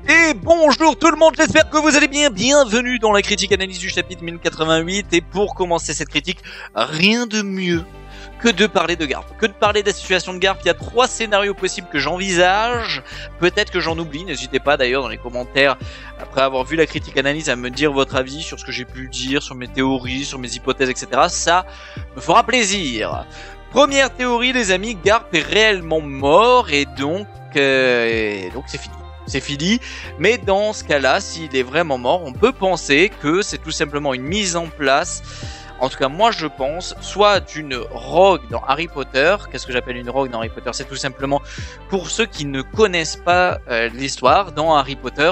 Et bonjour tout le monde, j'espère que vous allez bien. Bienvenue dans la critique analyse du chapitre 1088. Et pour commencer cette critique, rien de mieux que de parler de Garp, que de parler de la situation de Garp. Il y a 3 scénarios possibles que j'envisage. Peut-être que j'en oublie, n'hésitez pas d'ailleurs dans les commentaires, après avoir vu la critique analyse, à me dire votre avis sur ce que j'ai pu dire, sur mes théories, sur mes hypothèses, etc. Ça me fera plaisir. Première théorie les amis, Garp est réellement mort et donc c'est fini. C'est fini, mais dans ce cas-là, s'il est vraiment mort, on peut penser que c'est tout simplement une mise en place, en tout cas moi je pense, soit d'une rogue dans Harry Potter. Qu'est-ce que j'appelle une rogue dans Harry Potter? C'est tout simplement, pour ceux qui ne connaissent pas l'histoire, dans Harry Potter,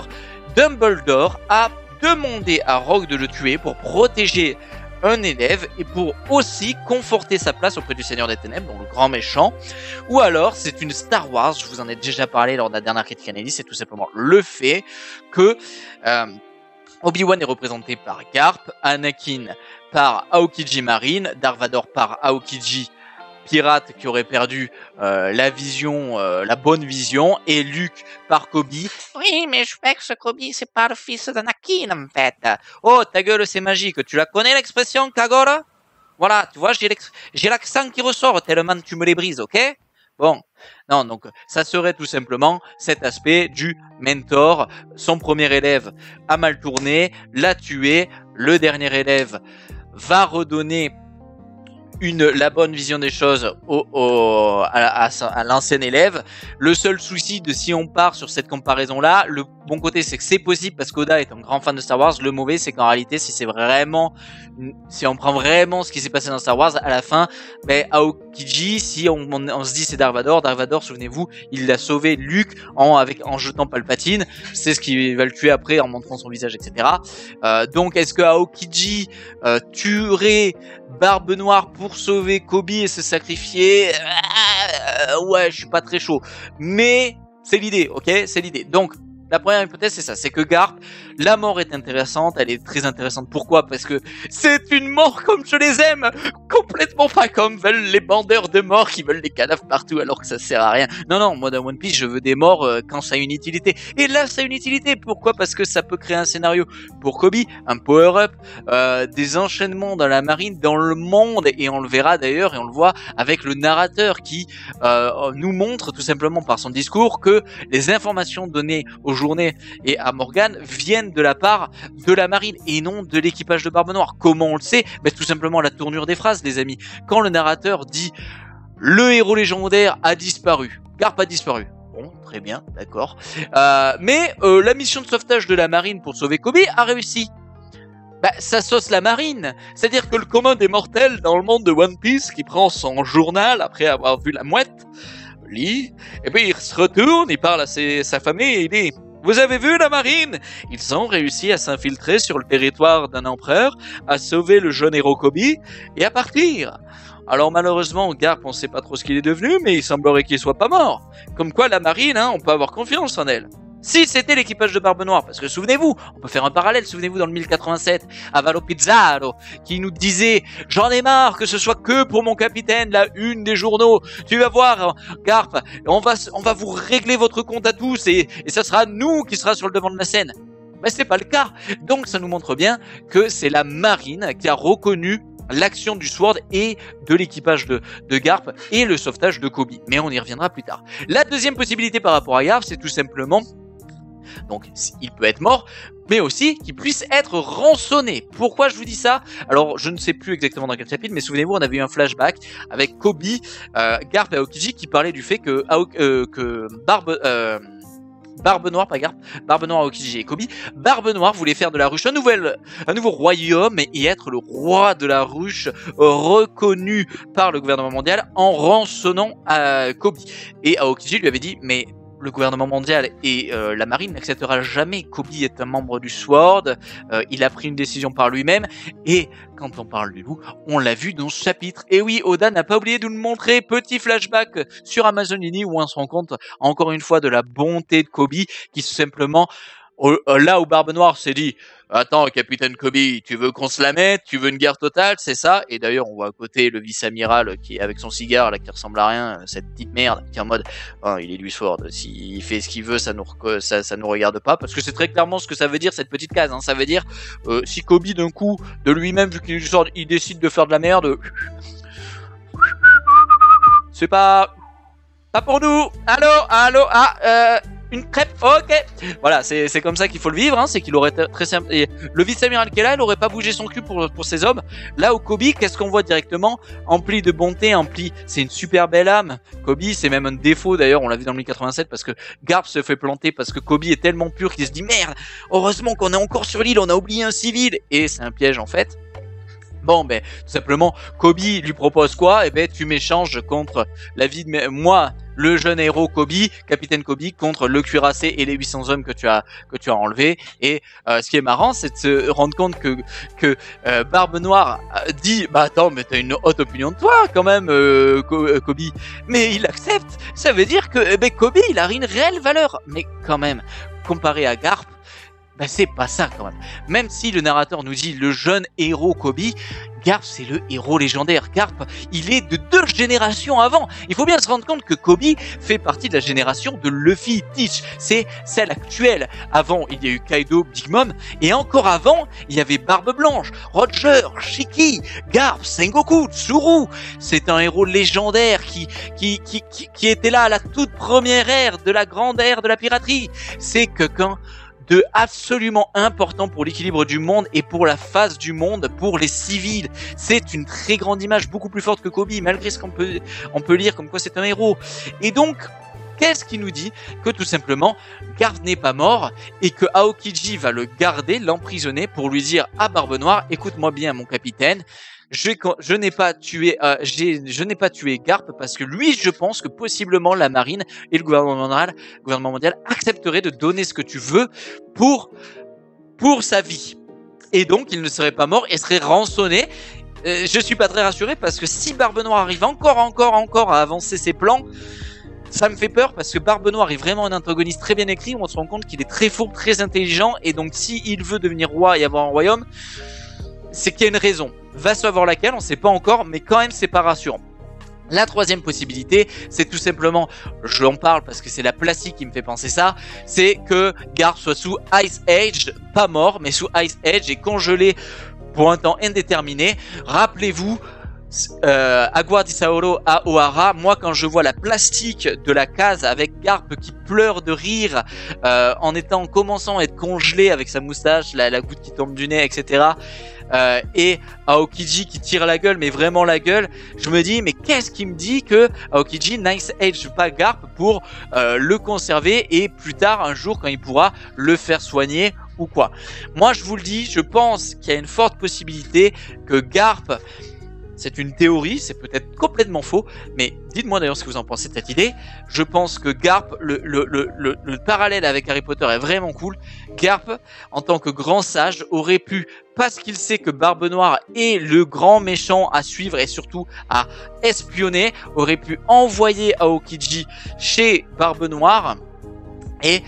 Dumbledore a demandé à Rogue de le tuer pour protéger un élève et pour aussi conforter sa place auprès du Seigneur des Ténèbres, donc le grand méchant. Ou alors c'est une Star Wars, je vous en ai déjà parlé lors de la dernière critique analyse, c'est tout simplement le fait que Obi-Wan est représenté par Garp, Anakin par Aokiji Marine, Darth Vader par Aokiji pirate qui aurait perdu la vision, la bonne vision, et Luke par Kobe. Oui, mais je sais que ce Kobe, c'est pas le fils d'Anakin en fait. Oh, ta gueule, c'est magique. Tu la connais l'expression, Kagora? Voilà, tu vois, j'ai l'accent qui ressort tellement tu me les brises, ok? Bon, non, donc ça serait tout simplement cet aspect du mentor. Son premier élève a mal tourné, l'a tué. Le dernier élève va redonner la bonne vision des choses à l'ancien élève. Le seul souci de si on part sur cette comparaison là, le bon côté c'est que c'est possible parce qu'Oda est un grand fan de Star Wars. Le mauvais c'est qu'en réalité si on prend vraiment ce qui s'est passé dans Star Wars à la fin, Aokiji, si on se dit c'est Darth Vader, souvenez-vous, il a sauvé Luke en jetant Palpatine, c'est ce qui va le tuer après en montrant son visage, etc. Donc est-ce que Aokiji tuerait Barbe Noire pour sauver Kobe et se sacrifier? Ouais, je suis pas très chaud, mais c'est l'idée, ok, c'est l'idée. Donc la première hypothèse c'est ça, c'est que Garp, la mort est intéressante, elle est très intéressante. Pourquoi? Parce que c'est une mort comme je les aime, complètement pas comme veulent les bandeurs de mort qui veulent des cadavres partout alors que ça sert à rien. Non, moi dans One Piece je veux des morts quand ça a une utilité. Et là ça a une utilité, pourquoi? Parce que ça peut créer un scénario pour Kobe, un power-up, des enchaînements dans la marine, dans le monde, et on le verra d'ailleurs, et on le voit avec le narrateur qui nous montre tout simplement par son discours que les informations données aux journées et à Morgan viennent de la part de la marine et non de l'équipage de Barbe Noire. Comment on le sait? Tout simplement la tournure des phrases les amis. Quand le narrateur dit le héros légendaire a disparu, Garp a disparu. Bon, très bien, d'accord. Mais la mission de sauvetage de la marine pour sauver Kobe a réussi. Ça sauce la marine. C'est-à-dire que le commun des mortels dans le monde de One Piece qui prend son journal après avoir vu la mouette, lit, et puis il se retourne, il parle à sa famille et il dit: vous avez vu la marine? Ils ont réussi à s'infiltrer sur le territoire d'un empereur, à sauver le jeune héros Kobe et à partir. Alors malheureusement, Garp, on sait pas trop ce qu'il est devenu, mais il semblerait qu'il soit pas mort. Comme quoi la marine, on peut avoir confiance en elle. Si c'était l'équipage de Barbe Noire, parce que souvenez-vous, on peut faire un parallèle, souvenez-vous dans le 1087, Avalo Pizarro, qui nous disait: j'en ai marre que ce soit que pour mon capitaine, la une des journaux, tu vas voir, Garp, on va vous régler votre compte à tous, et ça sera nous qui sera sur le devant de la scène. C'est pas le cas, donc ça nous montre bien que c'est la marine qui a reconnu l'action du Sword et de l'équipage de Garp et le sauvetage de Kobe, mais on y reviendra plus tard. La deuxième possibilité par rapport à Garp, c'est tout simplement, donc il peut être mort, mais aussi qu'il puisse être rançonné. Pourquoi je vous dis ça? Alors je ne sais plus exactement dans quel chapitre, mais souvenez-vous, on avait eu un flashback avec Kobe, Garp et Aokiji qui parlaient du fait que Barbe Noire, pas Garp, Barbe Noire, Aokiji et Kobe, Barbe Noire voulait faire de la ruche un nouveau royaume et être le roi de la ruche reconnu par le gouvernement mondial en rançonnant Kobe. Et Aokiji lui avait dit: mais le gouvernement mondial et la marine n'acceptera jamais. Kobe est un membre du Sword, il a pris une décision par lui-même, et quand on parle du loup, on l'a vu dans ce chapitre. Et oui, Oda n'a pas oublié de nous montrer, petit flashback sur Amazon Uni où on se rend compte encore une fois de la bonté de Kobe, qui tout simplement Là où Barbe Noire s'est dit « Attends, Capitaine Kobe, tu veux qu'on se la mette? Tu veux une guerre totale? C'est ça ?» Et d'ailleurs, on voit à côté le vice-amiral qui est avec son cigare, là, qui ressemble à rien, cette petite merde, qui est en mode oh, « Il est Louis Ford, s'il fait ce qu'il veut, ça nous regarde pas. » Parce que c'est très clairement ce que ça veut dire, cette petite case. Hein. Ça veut dire, si Kobe, d'un coup, de lui-même, vu qu'il est Louis Ford, il décide de faire de la merde, c'est pas pour nous. Allô, une crêpe, ok. Voilà, c'est comme ça qu'il faut le vivre, hein, c'est qu'il aurait très simple. Et le vice-amiral qui est là, il aurait pas bougé son cul pour ses hommes. Là où Kobe, qu'est-ce qu'on voit directement? Empli de bonté, c'est une super belle âme. Kobe, c'est même un défaut d'ailleurs, on l'a vu dans le 1087 parce que Garp se fait planter parce que Kobe est tellement pur qu'il se dit merde, heureusement qu'on est encore sur l'île, on a oublié un civil. Et c'est un piège en fait. Bon, ben, tout simplement, Kobe lui propose quoi? Eh ben, tu m'échanges contre la vie de moi, le jeune héros Kobe, capitaine Kobe, contre le cuirassé et les 800 hommes que tu as enlevés. Et ce qui est marrant, c'est de se rendre compte que Barbe Noire dit, bah attends, mais t'as une haute opinion de toi quand même, Kobe. Mais il accepte. Ça veut dire que ben, Kobe, il a une réelle valeur. Mais quand même, comparé à Garp, ben c'est pas ça quand même. Même si le narrateur nous dit le jeune héros Kobe, Garp c'est le héros légendaire. Garp, il est de 2 générations avant. Il faut bien se rendre compte que Kobe fait partie de la génération de Luffy, Teach. C'est celle actuelle. Avant, il y a eu Kaido, Big Mom, et encore avant, il y avait Barbe Blanche, Roger, Shiki, Garp, Sengoku, Tsuru. C'est un héros légendaire qui était là à la toute première ère de la grande ère de la piraterie. C'est quelqu'un de absolument important pour l'équilibre du monde et pour la face du monde, pour les civils. C'est une très grande image, beaucoup plus forte que Kobe, malgré ce qu'on peut lire comme quoi c'est un héros. Et donc, qu'est-ce qui nous dit que tout simplement, Garp n'est pas mort et que Aokiji va le garder, l'emprisonner pour lui dire à Barbe Noire, écoute-moi bien mon capitaine, je n'ai pas tué Garp parce que lui, je pense que possiblement la marine et le gouvernement mondial accepteraient de donner ce que tu veux pour sa vie. Et donc, il ne serait pas mort et serait rançonné. Je suis pas très rassuré parce que si Barbe Noire arrive encore à avancer ses plans, ça me fait peur parce que Barbe Noire est vraiment un antagoniste très bien écrit. On se rend compte qu'il est très fourbe, très intelligent et donc s'il veut devenir roi et avoir un royaume, c'est qu'il y a une raison. Va savoir laquelle, on sait pas encore, mais quand même c'est pas rassurant. La troisième possibilité, c'est tout simplement, j'en parle parce que c'est la plastique qui me fait penser ça, c'est que Garp soit sous Ice Age, pas mort, mais sous Ice Age et congelé pour un temps indéterminé. Rappelez-vous, Agua di Saoro à Ohara, moi quand je vois la plastique de la case avec Garp qui pleure de rire en commençant à être congelé avec sa moustache, la goutte qui tombe du nez, etc. Et Aokiji qui tire la gueule, mais vraiment la gueule, je me dis mais qu'est-ce qui me dit que Aokiji Nice Age pas Garp pour le conserver et plus tard un jour quand il pourra le faire soigner ou quoi. Moi je vous le dis, je pense qu'il y a une forte possibilité que Garp, c'est une théorie, c'est peut-être complètement faux, mais dites-moi d'ailleurs ce que vous en pensez de cette idée. Je pense que Garp, le parallèle avec Harry Potter est vraiment cool. Garp, en tant que grand sage, aurait pu, parce qu'il sait que Barbe Noire est le grand méchant à suivre et surtout à espionner, aurait pu envoyer Aokiji chez Barbe Noire. Et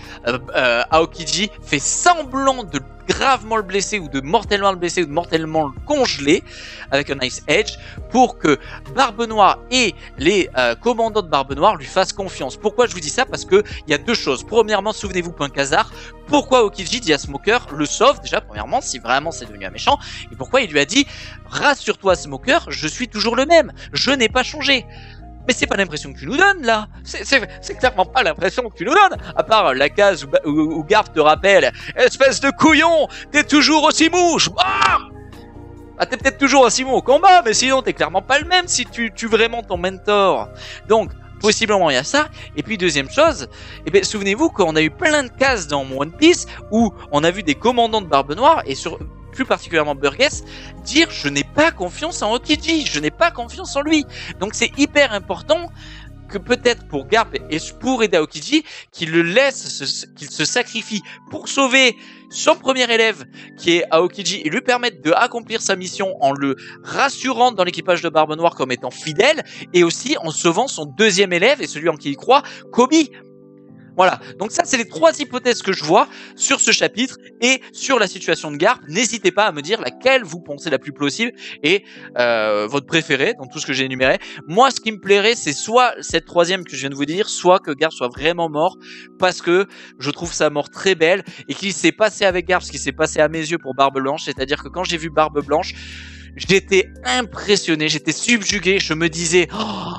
Aokiji fait semblant de gravement le blesser ou de mortellement le blesser ou de mortellement le congeler avec un Ice Edge pour que Barbe Noire et les commandants de Barbe Noire lui fassent confiance. Pourquoi je vous dis ça? Parce que il y a 2 choses. Premièrement, souvenez-vous Point Khazar, pourquoi Aokiji dit à Smoker le sauve déjà premièrement si vraiment c'est devenu un méchant, et pourquoi il lui a dit rassure-toi Smoker, je suis toujours le même, je n'ai pas changé. Mais c'est pas l'impression que tu nous donnes là, c'est clairement pas l'impression que tu nous donnes, à part la case où Garp te rappelle, espèce de couillon, t'es toujours aussi mouche. Ah, t'es peut-être toujours aussi bon au combat, mais sinon t'es clairement pas le même si tu vraiment ton mentor. Donc possiblement il y a ça. Et puis deuxième chose, eh bien, souvenez-vous qu'on a eu plein de cases dans One Piece où on a vu des commandants de Barbe Noire et plus particulièrement Burgess, dire je n'ai pas confiance en Aokiji, je n'ai pas confiance en lui. Donc c'est hyper important que peut-être pour Garp et pour aider Aokiji, qu'il le laisse, qu'il se sacrifie pour sauver son premier élève qui est Aokiji et lui permettre de accomplir sa mission en le rassurant dans l'équipage de Barbe Noire comme étant fidèle et aussi en sauvant son deuxième élève et celui en qui il croit, Kobe. Voilà, donc ça c'est les 3 hypothèses que je vois sur ce chapitre et sur la situation de Garp. N'hésitez pas à me dire laquelle vous pensez la plus plausible et votre préférée dans tout ce que j'ai énuméré. Moi ce qui me plairait c'est soit cette 3e que je viens de vous dire, soit que Garp soit vraiment mort, parce que je trouve sa mort très belle et qu'il s'est passé avec Garp ce qui s'est passé à mes yeux pour Barbe Blanche, c'est-à-dire que quand j'ai vu Barbe Blanche, j'étais impressionné, j'étais subjugué, je me disais... Oh,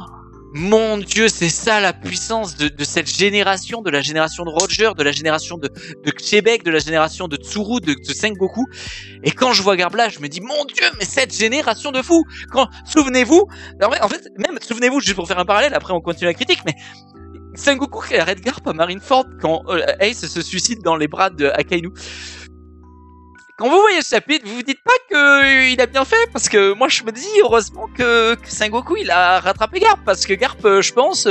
mon Dieu, c'est ça la puissance de cette génération, de la génération de Roger, de la génération de Québec, de la génération de Tsuru, de Sengoku. Et quand je vois Garp là, je me dis, mon Dieu, mais cette génération de fous. Souvenez-vous, en fait, même, souvenez-vous, juste pour faire un parallèle, après on continue la critique, mais Sengoku qui arrête Garp à Marineford quand Ace se suicide dans les bras de Akainu. Quand vous voyez ce chapitre, vous vous dites pas qu'il a bien fait, parce que moi je me dis heureusement que Sengoku il a rattrapé Garp, parce que Garp, je pense,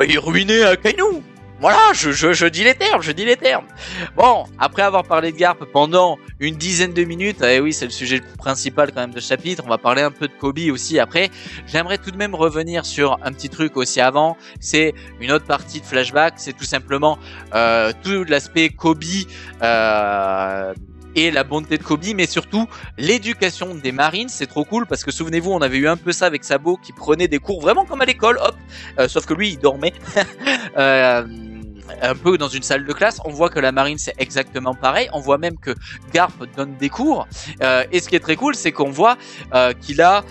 il ruinait Akainu. Voilà, je dis les termes, Bon, après avoir parlé de Garp pendant une dizaine de minutes, et oui, c'est le sujet principal quand même de ce chapitre, on va parler un peu de Kobe aussi après. J'aimerais tout de même revenir sur un petit truc aussi avant, c'est une autre partie de flashback, c'est tout simplement tout l'aspect Kobe et la bonté de Kobe, mais surtout l'éducation des Marines. C'est trop cool parce que souvenez-vous, on avait eu un peu ça avec Sabo qui prenait des cours vraiment comme à l'école, hop, sauf que lui il dormait un peu dans une salle de classe. On voit que la marine c'est exactement pareil, on voit même que Garp donne des cours, et ce qui est très cool c'est qu'on voit qu'il a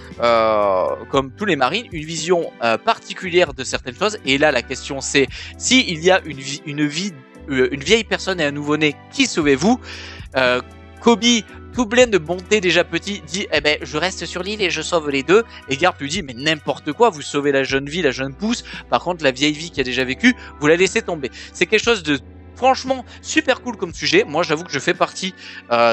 comme tous les marines une vision particulière de certaines choses, et là la question c'est si il y a une vieille personne et un nouveau-né, qui sauvez-vous? Kobe, tout plein de bonté déjà petit, dit eh ben je reste sur l'île et je sauve les deux. Et Garp lui dit mais n'importe quoi, vous sauvez la jeune vie, la jeune pousse, par contre la vieille vie qui a déjà vécu, vous la laissez tomber. C'est quelque chose de franchement super cool comme sujet. Moi j'avoue que je fais partie j'ai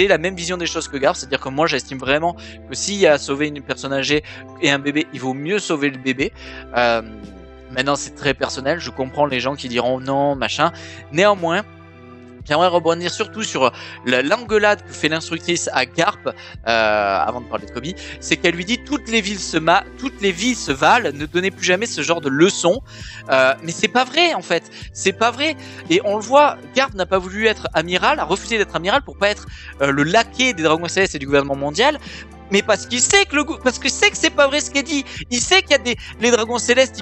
la même vision des choses que Garp, c'est-à-dire que moi j'estime vraiment que s'il y a à sauver une personne âgée et un bébé, il vaut mieux sauver le bébé. Maintenant c'est très personnel, je comprends les gens qui diront non machin, néanmoins j'aimerais rebondir surtout sur l'engueulade que fait l'instructrice à Garp avant de parler de Kobe, c'est qu'elle lui dit toutes les vies se valent, ne donnez plus jamais ce genre de leçons. Mais c'est pas vrai en fait, c'est pas vrai. Et on le voit, Garp n'a pas voulu être amiral, a refusé d'être amiral pour pas être le laquais des Dragons Célestes et du gouvernement mondial. Mais parce qu'il sait que c'est pas vrai ce qu'elle dit. Il sait qu'il y a les dragons célestes.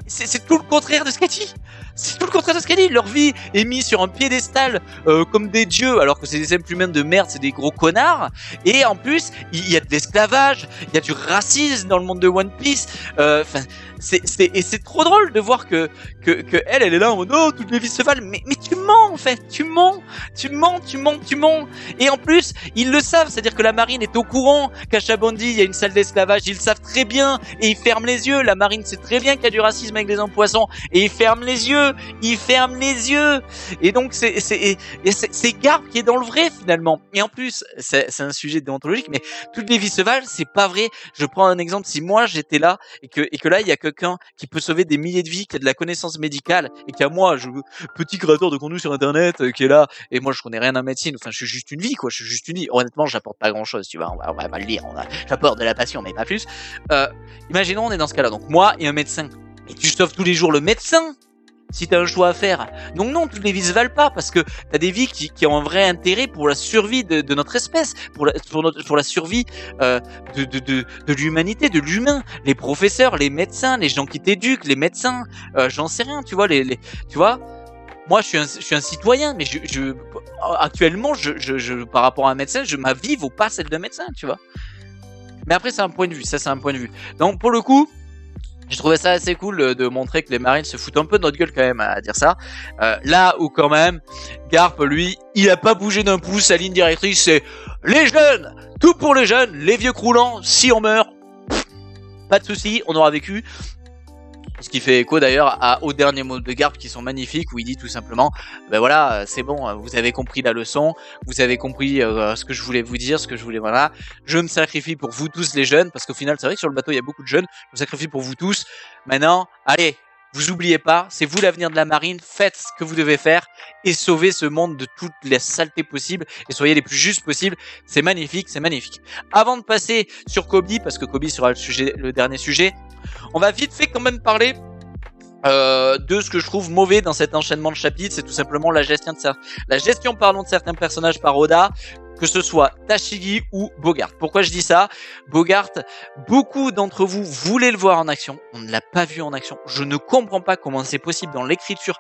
C'est tout le contraire de ce qu'elle dit. C'est tout le contraire de ce qu'elle dit. Leur vie est mise sur un piédestal comme des dieux, alors que c'est des simples humains de merde, c'est des gros connards. Et en plus, il y a de l'esclavage, il y a du racisme dans le monde de One Piece. Enfin, c'est trop drôle de voir que elle est là en mode oh toutes les vies se valent. Mais tu mens en fait, tu mens. Et en plus, ils le savent, c'est-à-dire que la marine est au courant qu'à Chabondi il y a une salle d'esclavage, ils le savent très bien et ils ferment les yeux. La marine sait très bien qu'il y a du racisme avec les empoisons et ils ferment les yeux. Et donc c'est Garp qui est dans le vrai finalement. Et en plus, c'est un sujet déontologique, mais toutes les vies se valent, c'est pas vrai. Je prends un exemple, si moi j'étais là et que là il y a quelqu'un qui peut sauver des milliers de vies, qui a de la connaissance médicale et qu'à moi, petit créateur de contenu sur internet qui est là et moi je connais rien en médecine, enfin je suis juste une vie quoi, je suis juste une vie. Honnêtement, j'apporte pas grand-chose, tu vois, on va le dire, j'apporte de la passion mais pas plus. Imaginons on est dans ce cas-là, donc moi et un médecin. Et tu sauves tous les jours le médecin si t'as un choix à faire. Donc non, toutes les vies se valent pas parce que t'as des vies qui ont un vrai intérêt pour la survie de notre espèce, pour la survie de l'humanité, de l'humain. Les professeurs, les médecins, les gens qui t'éduquent, les médecins, j'en sais rien, tu vois, tu vois. Moi, je suis un citoyen, mais actuellement, par rapport à un médecin, ma vie vaut pas celle d'un médecin, tu vois. Mais après, c'est un point de vue. Ça, c'est un point de vue. Donc, pour le coup, j'ai trouvé ça assez cool de montrer que les marines se foutent un peu de notre gueule quand même à dire ça. Là où quand même, Garp, lui, il a pas bougé d'un pouce. Sa ligne directrice, c'est les jeunes, tout pour les jeunes, les vieux croulants. Si on meurt, pas de souci, on aura vécu. Ce qui fait écho d'ailleurs aux derniers mots de Garp qui sont magnifiques, où il dit tout simplement ben voilà, c'est bon, vous avez compris la leçon, vous avez compris ce que je voulais vous dire, voilà, je me sacrifie pour vous tous les jeunes, parce qu'au final c'est vrai que sur le bateau il y a beaucoup de jeunes, je me sacrifie pour vous tous. Maintenant, allez, vous oubliez pas, c'est vous l'avenir de la marine, faites ce que vous devez faire et sauvez ce monde de toutes les saletés possibles et soyez les plus justes possibles. C'est magnifique, c'est magnifique. Avant de passer sur Kobe, parce que Kobe sera le dernier sujet, on va vite fait quand même parler de ce que je trouve mauvais dans cet enchaînement de chapitres. C'est tout simplement la gestion de certains personnages par Oda, que ce soit Tashigi ou Bogart. Pourquoi je dis ça? Bogart, beaucoup d'entre vous voulaient le voir en action. On ne l'a pas vu en action. Je ne comprends pas comment c'est possible dans l'écriture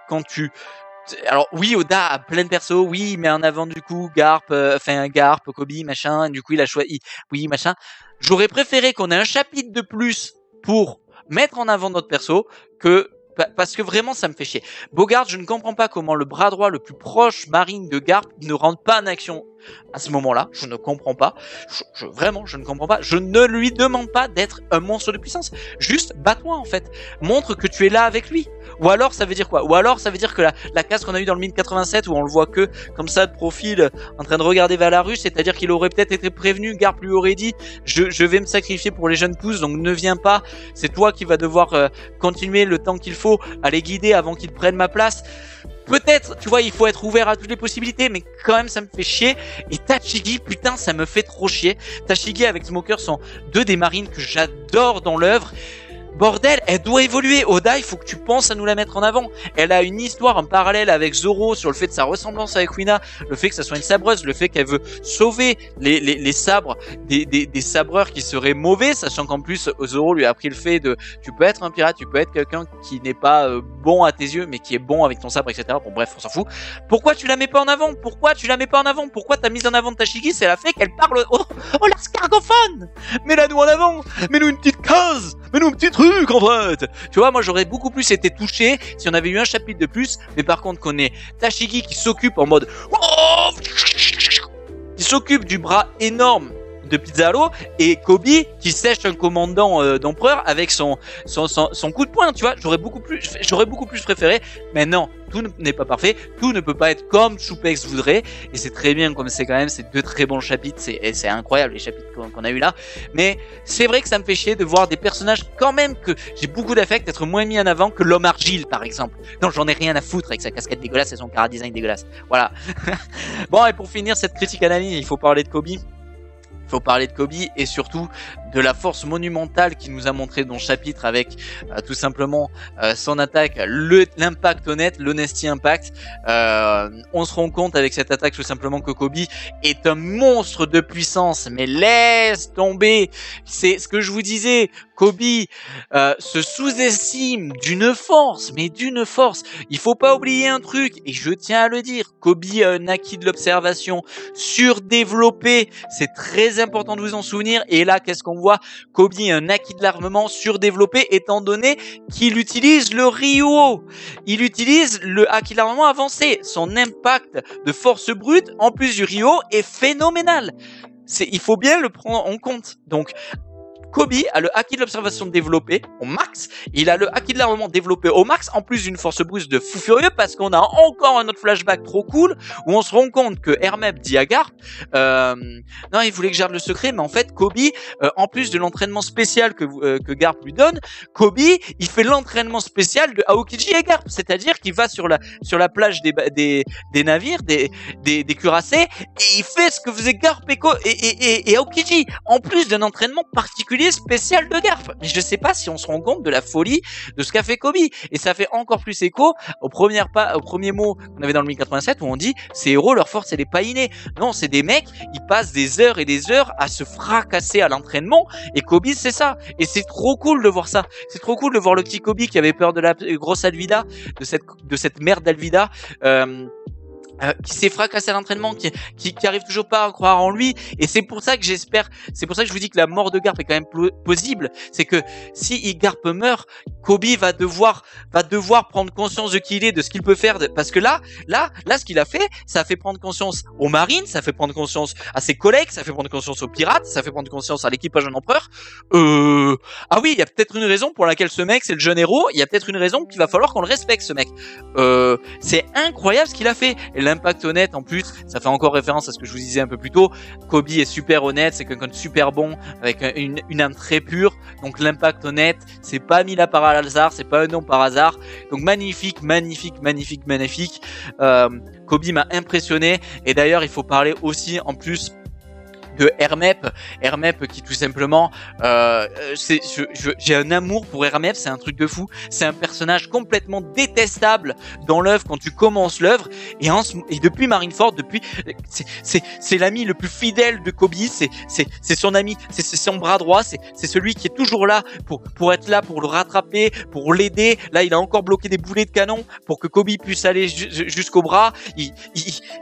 quand tu... Alors oui, Oda a plein de persos, oui, il met en avant du coup Garp, Kobe, machin, du coup il a choisi, oui, machin. J'aurais préféré qu'on ait un chapitre de plus pour mettre en avant notre perso parce que vraiment ça me fait chier. Bogart, je ne comprends pas comment le bras droit le plus proche marine de Garp ne rentre pas en action à ce moment-là. Je ne comprends pas. Vraiment, je ne comprends pas. Je ne lui demande pas d'être un monstre de puissance. Juste, bats-toi en fait. Montre que tu es là avec lui. Ou alors, ça veut dire quoi? Ou alors, ça veut dire que la case qu'on a eue dans le 1087 où on le voit que comme ça de profil en train de regarder vers la rue, c'est-à-dire qu'il aurait peut-être été prévenu, Garp lui aurait dit je vais me sacrifier pour les jeunes pousses, donc ne viens pas. C'est toi qui vas devoir continuer le temps qu'il faut à les guider avant qu'ils prennent ma place. Peut-être, tu vois, il faut être ouvert à toutes les possibilités, mais quand même, ça me fait chier. Et Tashigi, putain, ça me fait trop chier. Tashigi avec Smoker sont deux des marines que j'adore dans l'œuvre. Bordel, elle doit évoluer. Oda, il faut que tu penses à nous la mettre en avant. Elle a une histoire en parallèle avec Zoro sur le fait de sa ressemblance avec Wina, le fait que ça soit une sabreuse, le fait qu'elle veut sauver les sabres des sabreurs qui seraient mauvais, sachant qu'en plus Zoro lui a appris le fait de tu peux être un pirate, tu peux être quelqu'un qui n'est pas bon à tes yeux, mais qui est bon avec ton sabre, etc. Bon bref, on s'en fout. Pourquoi tu la mets pas en avant? Pourquoi tu la mets pas en avant? Pourquoi ta mise en avant de Tashigi, c'est la fait qu'elle parle oh l'escargophone? Mets-la-nous en avant, mets-nous une petite case, mets-nous un petit truc en fait. Tu vois, moi j'aurais beaucoup plus été touché si on avait eu un chapitre de plus, mais par contre qu'on ait Tashigi qui s'occupe en mode qui s'occupe du bras énorme de Pizarro et Kobe qui sèche un commandant d'empereur avec son coup de poing, tu vois. J'aurais beaucoup plus préféré, mais non, tout n'est pas parfait, tout ne peut pas être comme Choupex voudrait, et c'est très bien comme c'est quand même, c'est deux très bons chapitres, c'est incroyable les chapitres qu'on a eu là, mais c'est vrai que ça me fait chier de voir des personnages quand même que j'ai beaucoup d'affect être moins mis en avant que l'homme argile par exemple. Non, j'en ai rien à foutre avec sa casquette dégueulasse et son chara-design dégueulasse, voilà. Bon, et pour finir cette critique analyse, il faut parler de Kobe. Il faut parler de Kobe et surtout de la force monumentale qu'il nous a montré dans le chapitre avec tout simplement son attaque, l'impact honnête, l'honesty impact. On se rend compte avec cette attaque tout simplement que Kobe est un monstre de puissance, mais laisse tomber. C'est ce que je vous disais, Kobe se sous-estime d'une force, mais d'une force. Il faut pas oublier un truc, et je tiens à le dire, Kobe a un acquis de l'observation surdéveloppé, c'est très important de vous en souvenir, et là qu'est-ce qu'on voit? Kobe a un acquis de l'armement surdéveloppé étant donné qu'il utilise le Ryuo. Il utilise le acquis de l'armement avancé. Son impact de force brute, en plus du Ryuo, est phénoménal. Il faut bien le prendre en compte. Donc, Kobe a le acquis de l'observation développé au max, il a le acquis de l'armement développé au max, en plus d'une force brute de fou furieux, parce qu'on a encore un autre flashback trop cool, où on se rend compte que Hermep dit à Garp, non, il voulait que je garde le secret, mais en fait, Kobe, en plus de l'entraînement spécial que Garp lui donne, Kobe, il fait l'entraînement spécial de Aokiji et Garp, c'est-à-dire qu'il va sur la plage des navires, des cuirassés, et il fait ce que faisait Garp et Aokiji, en plus d'un entraînement particulier spécial de Garp. Mais je sais pas si on se rend compte de la folie de ce qu'a fait Kobe. Et ça fait encore plus écho au premier mot qu'on avait dans le 1087 où on dit ces héros, leur force elle est pas innée. Non, c'est des mecs, ils passent des heures et des heures à se fracasser à l'entraînement, et Kobe c'est ça. Et c'est trop cool de voir ça. C'est trop cool de voir le petit Kobe qui avait peur de la grosse Alvida, de cette merde d'Alvida, qui s'est fracassé à l'entraînement, qui arrive toujours pas à croire en lui, et c'est pour ça que c'est pour ça que je vous dis que la mort de Garp est quand même possible, c'est que si Garp meurt, Kobe va devoir prendre conscience de qui il est, de ce qu'il peut faire, parce que là, ce qu'il a fait, ça a fait prendre conscience aux marines, ça fait prendre conscience à ses collègues, ça fait prendre conscience aux pirates, ça fait prendre conscience à l'équipage d'un empereur. Ah oui, il y a peut-être une raison pour laquelle ce mec, c'est le jeune héros, il y a peut-être une raison qu'il va falloir qu'on le respecte, ce mec. C'est incroyable ce qu'il a fait. l'impact honnête, en plus, ça fait encore référence à ce que je vous disais un peu plus tôt. Kobe est super honnête, c'est quelqu'un de super bon, avec une âme très pure. Donc l'impact honnête, c'est pas mis là par hasard, c'est pas un nom par hasard. Donc magnifique, magnifique, magnifique, magnifique. Kobe m'a impressionné. Et d'ailleurs, il faut parler aussi en plus de Hermep qui tout simplement j'ai un amour pour Hermep, c'est un truc de fou, c'est un personnage complètement détestable dans l'œuvre quand tu commences l'œuvre et depuis Marineford, c'est l'ami le plus fidèle de Kobe, c'est son ami, c'est son bras droit, c'est celui qui est toujours là pour être là, pour le rattraper, pour l'aider. Là il a encore bloqué des boulets de canon pour que Kobe puisse aller jusqu'au bras.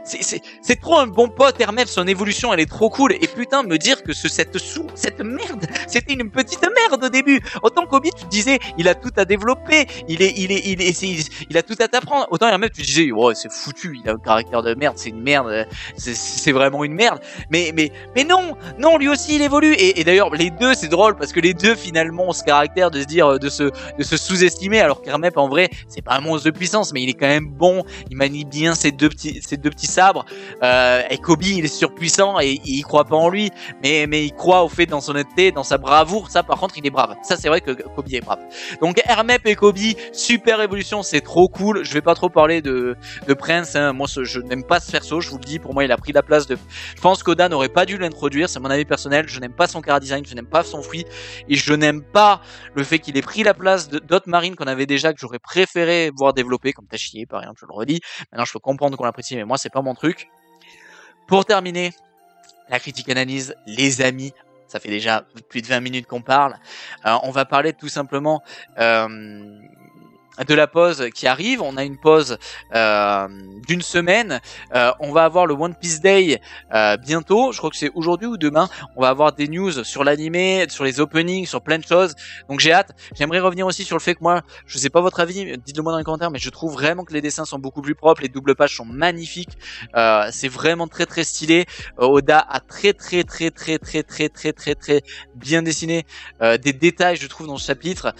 C'est trop un bon pote Hermep, son évolution elle est trop cool. Et putain, me dire que cette merde, c'était une petite merde au début. Autant Kobe, tu te disais, il a tout à développer, il a tout à t'apprendre. Autant Hermep, tu disais, oh, c'est foutu, il a un caractère de merde, c'est une merde, c'est vraiment une merde. Mais non, lui aussi il évolue. Et d'ailleurs, les deux, c'est drôle parce que les deux finalement ont ce caractère de se dire, de se sous-estimer, alors qu'Hermep en vrai, c'est pas un monstre de puissance, mais il est quand même bon, il manie bien ses deux petits sabres. Et Kobe, il est surpuissant et il croit pas en lui, mais il croit au fait dans son honnêteté, dans sa bravoure. Ça par contre il est brave, ça c'est vrai que Kobe est brave. Donc Hermep et Kobe, super évolution, c'est trop cool. Je vais pas trop parler de Prince, hein. Moi je n'aime pas ce perso, je vous le dis, pour moi il a pris la place de... Je pense qu'Oda n'aurait pas dû l'introduire, c'est mon avis personnel. Je n'aime pas son chara design, je n'aime pas son fruit, et je n'aime pas le fait qu'il ait pris la place d'autres marines qu'on avait déjà, que j'aurais préféré voir développer, comme Tashie par exemple, je le redis. Maintenant je peux comprendre qu'on l'apprécie, mais moi c'est pas mon truc. Pour terminer la critique analyse, les amis, ça fait déjà plus de 20 minutes qu'on parle. On va parler tout simplement de la pause qui arrive. On a une pause d'une semaine. On va avoir le One Piece Day bientôt. Je crois que c'est aujourd'hui ou demain. On va avoir des news sur l'animé, sur les openings, sur plein de choses. Donc j'ai hâte. J'aimerais revenir aussi sur le fait que moi, je sais pas votre avis, dites-le moi dans les commentaires, mais je trouve vraiment que les dessins sont beaucoup plus propres. Les doubles pages sont magnifiques. C'est vraiment très très stylé. Oda a très bien dessiné des détails, je trouve, dans ce chapitre.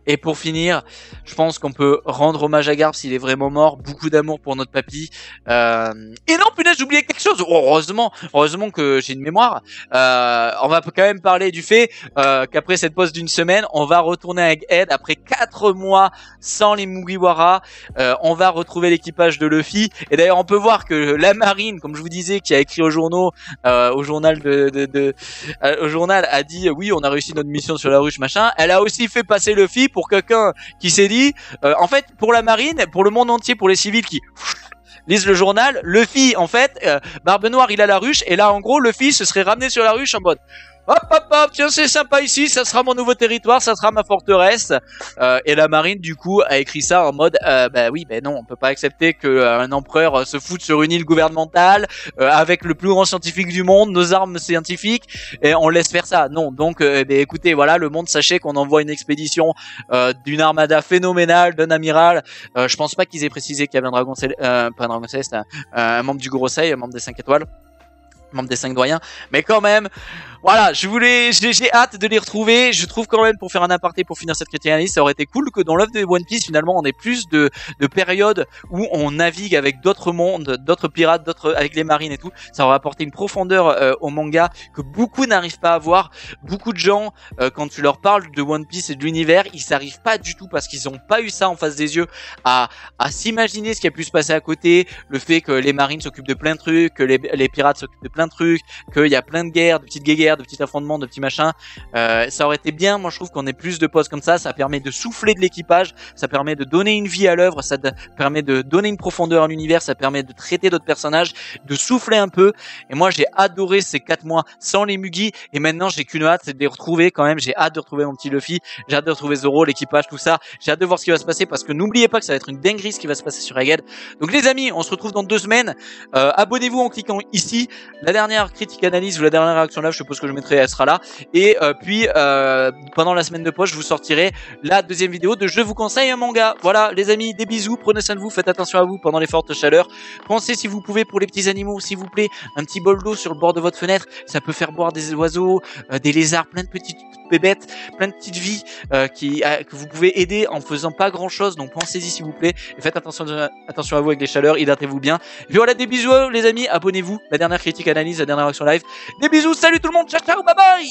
Et pour finir, je pense qu'on peut rendre hommage à Garp s'il est vraiment mort. Beaucoup d'amour pour notre papy. Et non, punaise, j'ai oublié quelque chose. Oh, heureusement que j'ai une mémoire. On va quand même parler du fait qu'après cette pause d'une semaine, on va retourner avec Ed après 4 mois sans les Mugiwara. On va retrouver l'équipage de Luffy. Et d'ailleurs, on peut voir que la marine, comme je vous disais, qui a écrit au journal au journal a dit oui, on a réussi notre mission sur la ruche, machin. Elle a aussi fait passer Luffy pour quelqu'un qui s'est dit, en fait, pour la marine, pour le monde entier, pour les civils qui lisent le journal, Luffy, en fait, Barbe Noire, il a la ruche, et là, en gros, Luffy se serait ramené sur la ruche en mode... Hop, tiens, c'est sympa ici, ça sera mon nouveau territoire, ça sera ma forteresse. Et la marine, du coup, a écrit ça en mode, non, on peut pas accepter qu'un empereur se foute sur une île gouvernementale, avec le plus grand scientifique du monde, nos armes scientifiques, et on laisse faire ça. Non, donc, écoutez, voilà, le monde, sachez qu'on envoie une expédition d'une armada phénoménale, d'un amiral. Je pense pas qu'ils aient précisé qu'il y avait un dragon céleste, pas un dragon céleste, un membre du Gorosei, un membre des 5 étoiles. Membre des 5 doyens, mais quand même, voilà, j'ai hâte de les retrouver. Je trouve quand même, pour faire un aparté pour finir cette critique analyse, ça aurait été cool que dans l'œuvre de One Piece, finalement, on ait plus de périodes où on navigue avec d'autres mondes, d'autres pirates, avec les marines et tout. Ça aurait apporté une profondeur au manga que beaucoup n'arrivent pas à voir. Beaucoup de gens, quand tu leur parles de One Piece et de l'univers, ils s'arrivent pas du tout parce qu'ils ont pas eu ça en face des yeux à s'imaginer ce qui a pu se passer à côté, le fait que les marines s'occupent de plein de trucs, que les pirates s'occupent de plein de trucs, qu'il y a plein de guerres, de petites guéguerres, de petits affrontements, de petits machins. Ça aurait été bien, moi je trouve qu'on ait plus de pauses comme ça permet de souffler de l'équipage, ça permet de donner une vie à l'œuvre, ça permet de donner une profondeur à l'univers, ça permet de traiter d'autres personnages, de souffler un peu. Et moi j'ai adoré ces 4 mois sans les Mugi, et maintenant j'ai qu'une hâte, c'est de les retrouver quand même. J'ai hâte de retrouver mon petit Luffy, j'ai hâte de retrouver Zoro, l'équipage, tout ça. J'ai hâte de voir ce qui va se passer, parce que n'oubliez pas que ça va être une dinguerie ce qui va se passer sur Egghead. Donc les amis, on se retrouve dans 2 semaines. Abonnez-vous en cliquant ici. La dernière critique analyse ou la dernière réaction live, je suppose que je mettrai, elle sera là. Et puis pendant la semaine de poche, je vous sortirai la deuxième vidéo de Je vous conseille un manga. Voilà les amis, des bisous, prenez soin de vous, faites attention à vous pendant les fortes chaleurs. Pensez si vous pouvez pour les petits animaux, s'il vous plaît, un petit bol d'eau sur le bord de votre fenêtre, ça peut faire boire des oiseaux, des lézards, plein de petites bébêtes, plein de petites vies que vous pouvez aider en faisant pas grand chose. Donc pensez-y s'il vous plaît et faites attention à vous avec les chaleurs, hydratez-vous bien. Et puis voilà, des bisous les amis, abonnez-vous, la dernière critique analyse, la dernière action live. Des bisous, salut tout le monde, ciao ciao, bye bye.